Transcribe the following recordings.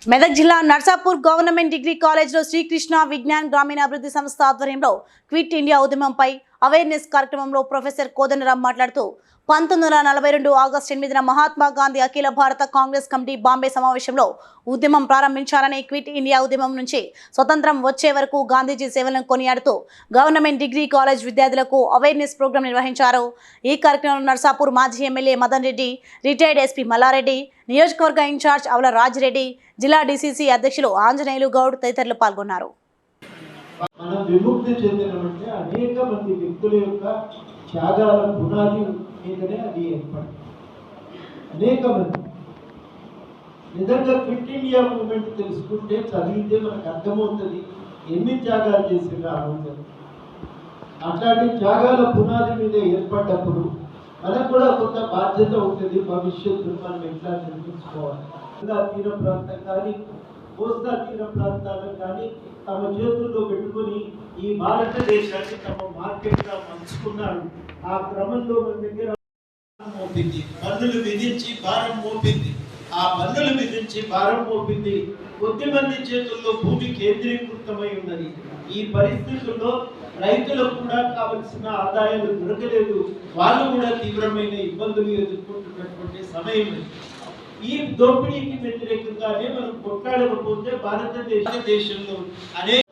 మెదక్ జిల్లా Narsapur government degree కాలేజ్లో శ్రీకృష్ణ విజ్ఞాన్ గ్రామీణాభివృద్ధి సంస్థ ఆధ్వర్యంలో క్విట్ ఇండియా ఉద్యమంపై అవేర్నెస్ కార్యక్రమంలో ప్రొఫెసర్ కోదండరాం మాట్లాడుతూ 1942 ఆగస్టు 8న మహాత్మా గాంధీ అఖిల భారత కాంగ్రెస్ కమిటీ బాంబే సమావేశంలో ఉద్యమం ప్రారంభించారని, క్విట్ ఇండియా ఉద్యమం నుంచి స్వతంత్రం వచ్చే వరకు గాంధీజీ సేవలను కొనియాడుతూ గవర్నమెంట్ డిగ్రీ కాలేజ్ విద్యార్థులకు అవేర్నెస్ ప్రోగ్రాం నిర్వహించారు. ఈ కార్యక్రమంలో నర్సాపూర్ మాజీ MLA Madan Reddy, retired SP Mallareddy, నియోజకవర్గ ఇన్ఛార్జ్ అవల రాజిరెడ్డి, జిల్లా డీసీసీ అధ్యక్షులు ఆంజనేయులు గౌడ్ తదితరులు పాల్గొన్నారు. మనం విముక్తి చెందినమంటే అనేక మంది వ్యక్తుల యొక్క త్యాగాల పునాది మీదనే అది ఏర్పడింది. అనేక మంది నిజంగా క్విట్ ఇండియా మూవ్మెంట్ తెలుసుకుంటే, చదివితే మనకు అర్థమవుతుంది ఎన్ని త్యాగాలు చేసిందో ఆలోచన. అట్లాంటి త్యాగాల పునాది మీద ఏర్పడ్డప్పుడు మనకు కూడా కొంత బాధ్యత ఉంటుంది. భవిష్యత్తును మనం ఎట్లా నిర్మించుకోవాలి. తీర ప్రాంతం కానీ, కోస్తా తీర ప్రాంతాలను కానీ తమ చేతుల్లో పెట్టుకుని ఈ భారతదేశాన్ని తమ మార్కెట్గా పంచుకున్నారు. ఆ క్రమంలో మన దగ్గర మోపింది, పన్నులు విధించి భారం మోపింది. ఆ పన్నులు విధించి భారం మోపింది. కొద్ది మంది చేతుల్లో భూమి కేంద్రీకృతమై ఉన్నది. ఈ పరిస్థితుల్లో రైతులకు కూడా కావలసిన ఆదాయాలు దొరకలేదు. వాళ్ళు కూడా తీవ్రమైన ఇబ్బందులు ఎదుర్కొంటున్నటువంటి సమయం. ఈ దోపిడీకి వ్యతిరేకంగానే మనం కొట్లాడకపోతే భారతదేశంలో అనేక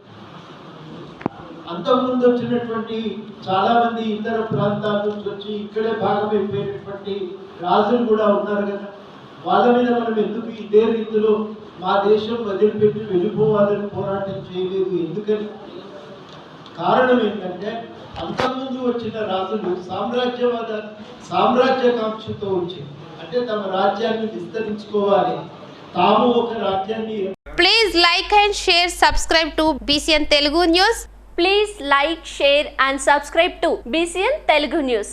అంతకుముందు వచ్చినటువంటి చాలా మంది ఇతర ప్రాంతాల నుంచి వచ్చి ఇక్కడే భాగమైపోయినటువంటి రాజులు కూడా ఉన్నారు కదా. వాళ్ళ మీద మనం ఎందుకు ఇదే రీతిలో మా దేశం వదిలిపెట్టి వెళ్ళిపోవాలని పోరాటం చేయలేదు? ఎందుకని? కారణం ఏంటంటే అంతకుముందు వచ్చిన రాజులు సామ్రాజ్యకాంక్షతో వచ్చింది. అంటే తమ రాజ్యాన్ని విస్తరించుకోవాలి, తాము ఒక రాజ్యాన్ని. Please like and share, subscribe to BCN Telugu News. Please like, share and subscribe to BCN Telugu News.